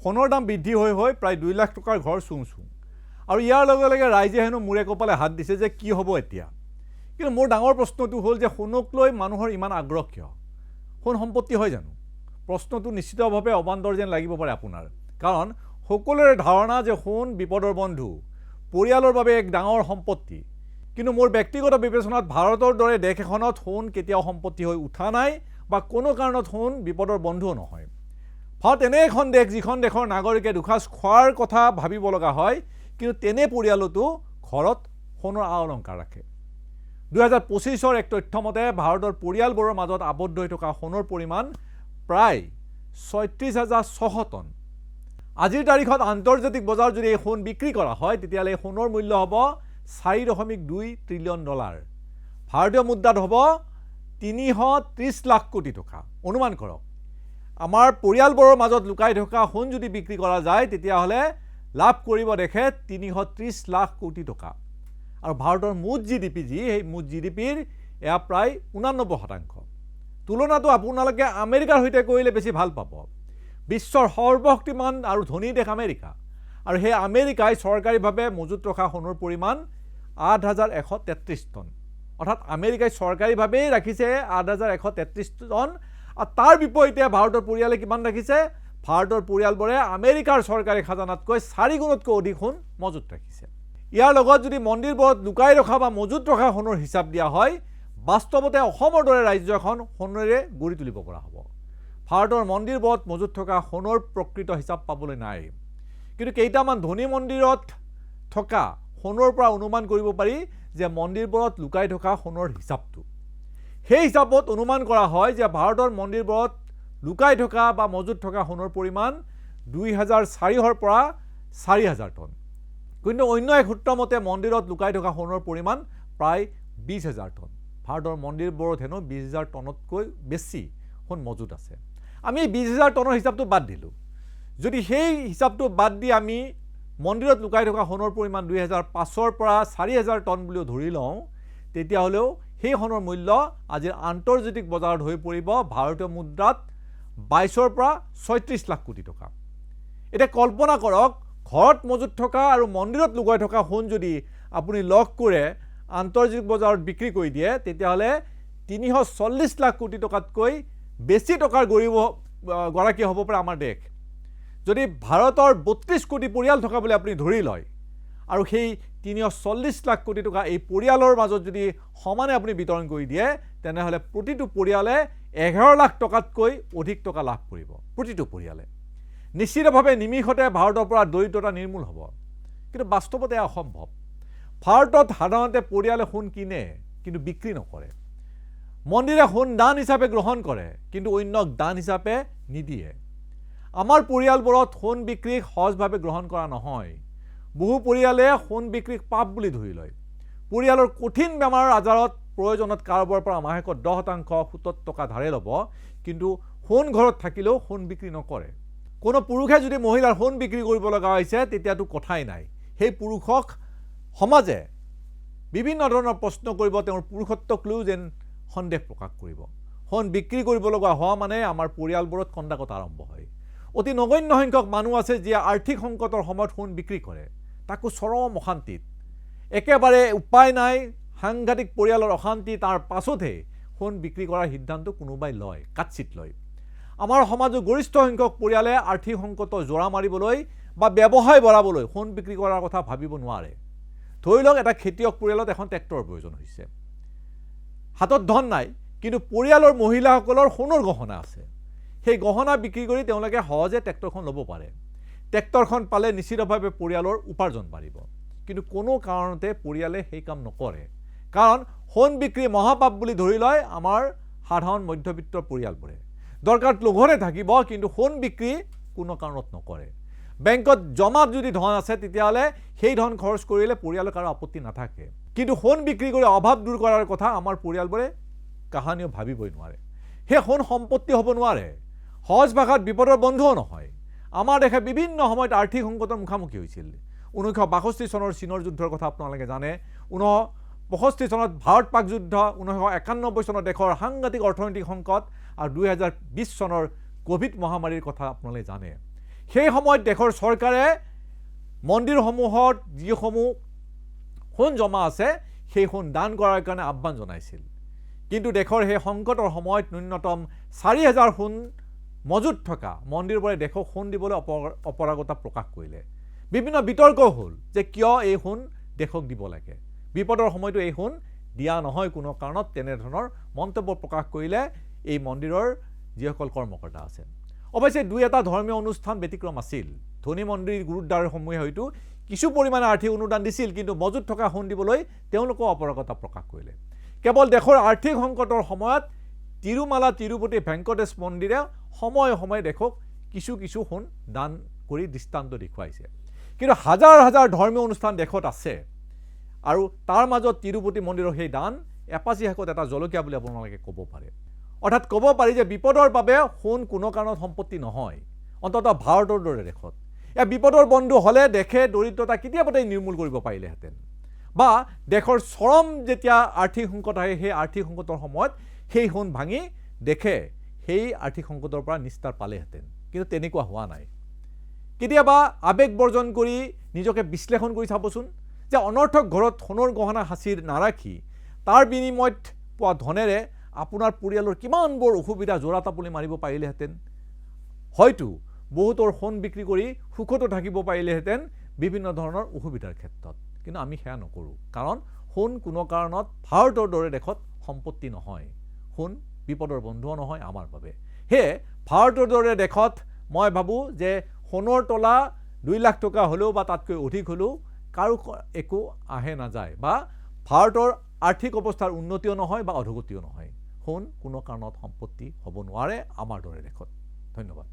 সোণৰ দাম বৃদ্ধি হৈ প্ৰায় 2 লাখ টকাৰ ঘৰ চুং আৰু ইয়াৰ লগে লগে ৰাইজে হেনো মূৰে কপালে হাত দিছে যে কি হ'ব এতিয়া। কিন্তু মোৰ ডাঙৰ প্ৰশ্নটো হ'ল যে সোণক লৈ মানুহৰ ইমান আগ্ৰহ কিয়? সোণ সম্পত্তি হয় জানো? প্ৰশ্নটো নিশ্চিতভাৱে অবান্তৰ যেন লাগিব পাৰে আপোনাৰ, কাৰণ সকলোৰে ধাৰণা যে সোণ বিপদৰ বন্ধু, পৰিয়ালৰ বাবে এক ডাঙৰ সম্পত্তি। কিন্তু মোৰ ব্যক্তিগত বিবেচনাত ভাৰতৰ দৰে দেশ এখনত সোণ কেতিয়াও সম্পত্তি হৈ উঠা নাই বা কোনো কাৰণত সোণ বিপদৰ বন্ধুও নহয়। ভাৰত এনে এখন দেশ যিখন দেশৰ নাগৰিকে দুসাঁজ খোৱাৰ কথা ভাবিব লগা হয়, কিন্তু তেনে পৰিয়ালতো ঘৰত সোণৰ আ অলংকাৰ ৰাখে। 2025 এক তথ্য মতে ভাৰতৰ পৰিয়ালবোৰৰ মাজত আবদ্ধ হৈ থকা সোণৰ পৰিমাণ প্ৰায় 36,600 টন। আজিৰ তাৰিখত আন্তৰ্জাতিক বজাৰ যদি এই সোণ বিক্ৰী কৰা হয়, তেতিয়াহ'লে এই সোণৰ মূল্য হ'ব $4.2 ট্ৰিলিয়ন। ভাৰতীয় মুদ্ৰাত হ'ব 330 লাখ কোটি টকা। অনুমান কৰক, আমাৰ পৰিয়ালবোৰৰ মাজত লুকাই থকা সোণ যদি বিক্ৰী কৰা যায়, তেতিয়াহ'লে লাভ কৰিব দেখে 330 লাখ কোটি টকা। আৰু ভাৰতৰ মুঠ GDP সেই মুঠ GDPৰ এয়া প্ৰায় 89%। তুলনাটো আপোনালোকে আমেৰিকাৰ সৈতে কৰিলে বেছি ভাল পাব। বিশ্বৰ সৰ্বশক্তিমান আৰু ধনী দেশ আমেৰিকা, আৰু সেই আমেৰিকাই চৰকাৰীভাৱে মজুত ৰখা সোণৰ পৰিমাণ 8,133 টন। অৰ্থাৎ আমেৰিকাই চৰকাৰীভাৱেই ৰাখিছে 8,133 টন, আৰু তাৰ বিপৰীতে ভাৰতৰ পৰিয়ালে কিমান ৰাখিছে? ভাৰতৰ পৰিয়ালবোৰে আমেৰিকাৰ চৰকাৰী খাজানাতকৈ 4 গুণতকৈ অধিক সোণ মজুত ৰাখিছে। ইয়াৰ লগত যদি মন্দিৰবোৰত লুকাই ৰখা বা মজুত ৰখা সোণৰ হিচাপ দিয়া হয়, বাস্তৱতে অসমৰ দৰে ৰাজ্য এখন সোণেৰে গঢ়ি তুলিব পৰা হ'ব। ভাৰতৰ মন্দিৰবোৰত মজুত থকা সোণৰ প্ৰকৃত হিচাপ পাবলৈ নাই, কিন্তু কেইটামান ধনী মন্দিৰত থকা সোণৰ পৰা অনুমান কৰিব পাৰি যে মন্দিৰবোৰত লুকাই থকা সোণৰ হিচাপটো। সেই হিচাপত অনুমান কৰা হয় যে ভাৰতৰ মন্দিৰবোৰত লুকাই থকা বা মজুত থকা সোণৰ পৰিমাণ 2,400 পৰা 4,000 টন। কিন্তু অন্য এক সূত্ৰ মতে মন্দিৰত লুকাই থকা সোণৰ পৰিমাণ প্ৰায় 20,000 টন। ভাৰতৰ মন্দিৰবোৰত হেনো 20,000 টনতকৈ বেছি সোণ মজুত আছে। আমি 20,000 টনৰ হিচাপটো বাদ দিলোঁ। যদি সেই হিচাপটো বাদ দি আমি মন্দিৰত লুকাই থকা সোণৰ পৰিমাণ 2005 পৰা 4,000 টন বুলিও ধৰি লওঁ, তেতিয়াহ'লেও সেই সোণৰ মূল্য আজিৰ আন্তৰ্জাতিক বজাৰত হৈ পৰিব ভাৰতীয় মুদ্ৰাত 22 পৰা 36 লাখ কোটি টকা। এতিয়া কল্পনা কৰক, ঘৰত মজুত থকা আৰু মন্দিৰত লুকাই থকা সোণ যদি আপুনি লগ কৰে আন্তৰ্জাতিক বজাৰত বিক্ৰী কৰি দিয়ে, তেতিয়াহ'লে 340 লাখ কোটি টকাতকৈ বেছি টকাৰ গৰাকী হ'ব পাৰে আমাৰ দেশ। যদি ভাৰতৰ 32 কোটি পৰিয়াল থকা বুলি আপুনি ধৰি লয়, আৰু সেই 340 লাখ কোটি টকা এই পৰিয়ালৰ মাজত যদি সমানে আপুনি বিতৰণ কৰি দিয়ে, তেনেহ'লে প্ৰতিটো পৰিয়ালে 11 লাখ টকাতকৈ অধিক টকা লাভ কৰিব। প্ৰতিটো পৰিয়ালে নিশ্চিতভাৱে নিমিষতে ভাৰতৰ পৰা দৰিদ্ৰতা নিৰ্মূল হ'ব। কিন্তু বাস্তৱতে এয়া অসম্ভৱ। ভাৰতত সাধাৰণতে পৰিয়ালে সোণ কিনে কিন্তু বিক্ৰী নকৰে। মন্দিৰে সোণ দান হিচাপে গ্ৰহণ কৰে, কিন্তু অন্যক দান হিচাপে নিদিয়ে। আমাৰ পৰিয়ালবোৰত সোণ বিক্ৰীক সহজভাৱে গ্ৰহণ কৰা নহয়। বহু পৰিয়ালে সোণ বিক্ৰীক পাপ বুলি ধৰি লয়। পৰিয়ালৰ কঠিন বেমাৰ আজাৰত প্ৰয়োজনত কাৰোবাৰ পৰা মাহেকত 10% সুতত টকা ধাৰে ল'ব, কিন্তু সোণ ঘৰত থাকিলেও সোণ বিক্ৰী নকৰে। কোনো পুৰুষে যদি মহিলাৰ সোণ বিক্ৰী কৰিব লগা হৈছে, তেতিয়াতো কথাই নাই। সেই পুৰুষক সমাজে বিভিন্ন ধৰণৰ প্ৰশ্ন কৰিব, তেওঁৰ পুৰুষত্বক লৈও যেন সন্দেহ প্ৰকাশ কৰিব। সোণ বিক্ৰী কৰিব লগা হোৱা মানে আমাৰ পৰিয়ালবোৰত কন্দা-কটা আৰম্ভ হয়। অতি নগণ্য সংখ্যক মানুহ আছে যিয়ে আৰ্থিক সংকটৰ সময়ত সোণ বিক্ৰী কৰে, তাকো চৰম অশান্তিত। একেবাৰে উপায় নাই, সাংঘাতিক পৰিয়ালৰ অশান্তি, তাৰ পাছতহে সোণ বিক্ৰী কৰাৰ সিদ্ধান্ত কোনোবাই লয়, কাটচিত লয়। আমাৰ সমাজৰ গৰিষ্ঠ সংখ্যক পৰিয়ালে আৰ্থিক সংকটৰ জোৰা মাৰিবলৈ বা ব্যৱসায় বঢ়াবলৈ সোণ বিক্ৰী কৰাৰ কথা ভাবিব নোৱাৰে। ধৰি লওক, এটা খেতিয়ক পৰিয়ালত এখন ট্ৰেক্টৰৰ প্ৰয়োজন হৈছে। হাতত ধন নাই, কিন্তু পৰিয়ালৰ মহিলাসকলৰ সোণৰ গহনা আছে। সেই গহনা বিক্ৰী কৰি তেওঁলোকে সহজে ট্ৰেক্টৰখন ল'ব পাৰে। ট্ৰেক্টৰখন পালে নিশ্চিতভাৱে পৰিয়ালৰ উপাৰ্জন বাঢ়িব। কিন্তু কোনো কাৰণতে পৰিয়ালে সেই কাম নকৰে, কাৰণ সোণ বিক্ৰী মহাপাপ বুলি ধৰি লয় আমাৰ সাধাৰণ মধ্যবিত্তৰ পৰিয়ালবোৰে। দৰকাৰত লঘোণে থাকিব, কিন্তু সোণ বিক্ৰী কোনো কাৰণত নকৰে। বেংকত জমা যদি ধন আছে, তেতিয়াহ'লে সেই ধন খৰচ কৰিলে পৰিয়ালৰ কাৰো আপত্তি নাথাকে। কিন্তু সোণ বিক্ৰী কৰি অভাৱ দূৰ কৰাৰ কথা আমাৰ পৰিয়ালবোৰে কাহানিও ভাবিবই নোৱাৰে। সেই সোণ সম্পত্তি হ'ব নোৱাৰে, সহজ ভাষাত বিপদৰ বন্ধুও নহয়। আমাৰ দেশে বিভিন্ন সময়ত আৰ্থিক সংকটৰ মুখামুখি হৈছিল। 1962 চনৰ চীনৰ যুদ্ধৰ কথা আপোনালোকে জানে, 1965 চনত ভাৰত পাক যুদ্ধ, 1991 চনত দেশৰ সাংঘাতিক অৰ্থনৈতিক সংকট, আৰু 2020 চনৰ কোভিড মহামাৰীৰ কথা আপোনালোকে জানে। সেই সময়ত দেশৰ চৰকাৰে মন্দিৰসমূহত যিসমূহ সোণ জমা আছে সেই সোণ দান কৰাৰ কাৰণে আহ্বান জনাইছিল। কিন্তু দেশৰ সেই সংকটৰ সময়ত ন্যূনতম 4,000 সোণ মজুত থকা মন্দিৰবোৰে দেশক সোণ দিবলৈ অপাৰগতা প্ৰকাশ কৰিলে। বিভিন্ন বিতৰ্ক হ'ল যে কিয় এই সোণ দেশক দিব লাগে, বিপদৰ সময়তো এই সোণ দিয়া নহয় কোনো কাৰণত, তেনেধৰণৰ মন্তব্য প্ৰকাশ কৰিলে এই মন্দিৰৰ যিসকল কৰ্মকৰ্তা আছে। অৱশ্যে দুই এটা ধৰ্মীয় অনুষ্ঠান ব্যতিক্ৰম আছিল। ধনী মন্দিৰ গুৰুদ্বাৰসমূহে হয়তো কিছু পৰিমাণে আৰ্থিক অনুদান দিছিল, কিন্তু মজুত থকা সোণ দিবলৈ তেওঁলোকেও অপাৰগতা প্ৰকাশ কৰিলে। কেৱল দেশৰ আৰ্থিক সংকটৰ সময়ত তিৰুমালা তিৰুপতি ভেংকটেশ মন্দিৰে সময়ে সময়ে দেশক কিছু কিছু সোণ দান কৰি দৃষ্টান্ত দেখুৱাইছে। কিন্তু হাজাৰ হাজাৰ ধৰ্মীয় অনুষ্ঠান দেশত আছে আৰু তাৰ মাজত তিৰুপতি মন্দিৰৰ সেই দান এপাচি শাকত এটা জলকীয়া বুলি আপোনালোকে ক'ব পাৰে। অৰ্থাৎ ক'ব পাৰি যে বিপদৰ বাবে সোণ কোনো কাৰণত সম্পত্তি নহয়, অন্ততঃ ভাৰতৰ দৰে দেশত। বিপদৰ বন্ধু হ'লে দেশে দৰিদ্ৰতা কেতিয়াবাতেই নিৰ্মূল কৰিব পাৰিলেহেঁতেন, বা দেশৰ চৰম যেতিয়া আৰ্থিক সংকট আহে সেই আৰ্থিক সংকটৰ সময়ত সেই সোণ ভাঙি দেশে সেই আৰ্থিক সংকটৰ পৰা নিস্তাৰ পালেহেঁতেন। কিন্তু তেনেকুৱা হোৱা নাই। কেতিয়াবা আৱেগ বৰ্জন কৰি নিজকে বিশ্লেষণ কৰি চাবচোন যে অনৰ্থক ঘৰত সোণৰ গহনা সাঁচি নাৰাখি তাৰ বিনিময়ত পোৱা ধনেৰে আপোনাৰ পৰিয়ালৰ কিমানবোৰ অসুবিধা জোৰা তাপলি মাৰিব পাৰিলেহেঁতেন। হয়তো বহুতৰ সোণ বিক্ৰী কৰি সুখতো থাকিব পাৰিলেহেঁতেন বিভিন্ন ধৰণৰ অসুবিধাৰ ক্ষেত্ৰত। কিন্তু আমি সেয়া নকৰোঁ, কাৰণ সোণ কোনো কাৰণত ভাৰতৰ দৰে দেশত সম্পত্তি নহয়, সোণ বিপদৰ বন্ধুও নহয় আমাৰ বাবে। সেয়ে ভাৰতৰ দৰে দেশত মই ভাবোঁ যে সোণৰ তলা 2 লাখ টকা হ'লেও বা তাতকৈ অধিক হ'লেও কাৰো একো আহে নাযায়, বা ভাৰতৰ আৰ্থিক অৱস্থাৰ উন্নতিও নহয় বা অধোগতিও নহয়। সোণ কোনো কাৰণত সম্পত্তি হ'ব নোৱাৰে আমাৰ দৰে দেশত। ধন্যবাদ।